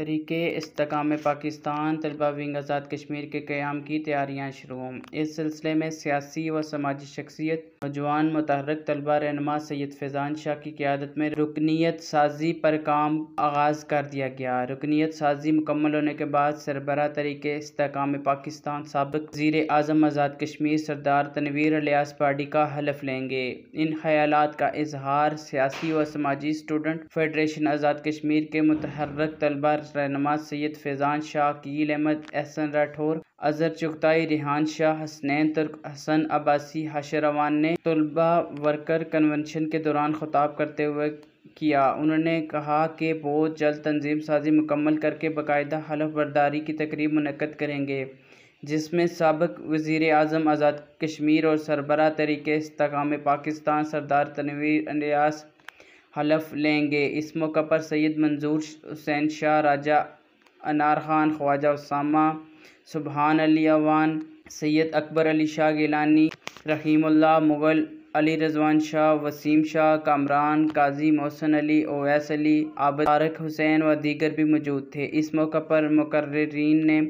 तहरीके इस्तेकाम पाकिस्तान तलबा विंग आज़ाद कश्मीर के क़याम की तैयारियाँ शुरू। इस सिलसिले में सियासी व समाजी शख्सियत नौजवान मुतहर्रिक तलबा रहनुमा सैयद फैज़ान शाह की क़यादत में रुकनीत साजी पर काम आगाज़ कर दिया गया। रुकनीत साजी मुकम्मल होने के बाद सरबराह तहरीके इस्तेकाम पाकिस्तान साबिक़ वज़ीर आज़म आज़ाद कश्मीर सरदार तनवीर इलियास पार्टी का हलफ लेंगे। इन ख़यालात का इज़हार सियासी व समाजी स्टूडेंट फेडरेशन आज़ाद कश्मीर के मुतहर्रिक तलबा रहनुमा सैयद फैज़ान शाह, कील अहमद, एहसन राठौर, अजहर चुगताई, रिहान शाह, हसनैन तुर्क, हसन अब्बासी, हाशिर अवान ने तलबा वर्कर कन्वेंशन के दौरान ख़िताब करते हुए किया। उन्होंने कहा कि बहुत जल्द तंजीम साजी मुकम्मल करके बाकायदा हलफ बर्दारी की तकरीब मुनक्कद करेंगे, जिसमें साबिक़ वज़ीर आज़म आज़ाद कश्मीर और सरबराह तहरीके इस्तेकाम पाकिस्तान सरदार तनवीर इलियास हलफ लेंगे। इस मौका पर सैयद मंजूर हुसैन शाह, राजा अनार खान, ख्वाजा उसामा, सुबहान अली अवान, सैयद अकबर अली शाह गिलानी, रहीमुल्लाह मुग़ल, अली रज़वान शाह, वसीम शाह, कामरान, काजी मोहसिन अली, ओवैस अली, आबिद तारिक हुसैन व दीगर भी मौजूद थे। इस मौका पर मुकर्रिरीन ने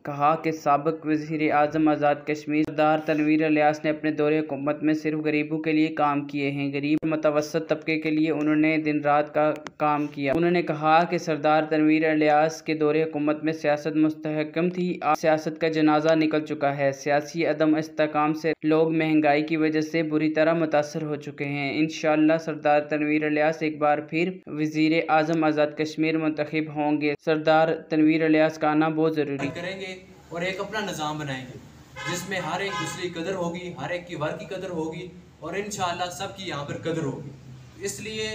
कहा कि साबिक़ वज़ीर आज़म आज़ाद कश्मीर सरदार तनवीर इलियास ने अपने दौरे हुकूमत में सिर्फ गरीबों के लिए काम किए हैं। गरीब मुतवस्सित तबके के लिए उन्होंने दिन रात का काम किया। उन्होंने कहा कि सरदार तनवीर इलियास के दौरे हुकूमत में सियासत मुस्तहकम थी, आज सियासत का जनाजा निकल चुका है। सियासी अदम इस्तेकाम से लोग महंगाई की वजह से बुरी तरह मुतासर हो चुके हैं। इंशाअल्लाह सरदार तनवीर इलियास एक बार फिर वज़ीर आज़म आज़ाद कश्मीर मुंतखब होंगे। सरदार तनवीर इलियास का आना बहुत ज़रूरी करेंगे और एक अपना निज़ाम बनाएंगे जिसमें हर एक दूसरे की कदर होगी, हर एक की वर्क की कदर होगी और इंशाअल्लाह सबकी यहाँ पर कदर होगी। इसलिए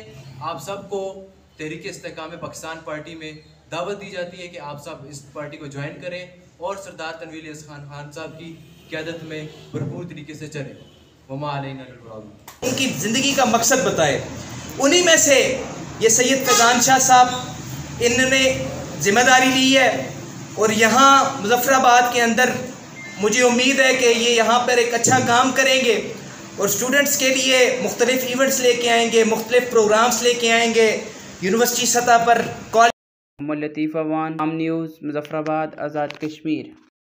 आप सबको तहरीक इस्तेकाम पाकिस्तान पार्टी में दावत दी जाती है कि आप सब इस पार्टी को ज्वाइन करें और सरदार तनवीर इलियास खान साहब की क़यादत में भरपूर तरीके से चलें। उनकी ज़िंदगी का मकसद बताए। उन्हीं में से ये सैयद फैज़ान शाह साहब इन्होंने ज़िम्मेदारी ली है और यहाँ मुज़फ़्फ़राबाद के अंदर मुझे उम्मीद है कि ये यहाँ पर एक अच्छा काम करेंगे और स्टूडेंट्स के लिए मुख्तलिफ़ इवेंट्स लेके आएंगे, मुख्तलिफ़ प्रोग्राम्स लेके आएंगे यूनिवर्सिटी सतह पर। मोहम्मद लतीफ़ अवान, आम न्यूज़, मुज़फ़्फ़राबाद, आज़ाद कश्मीर।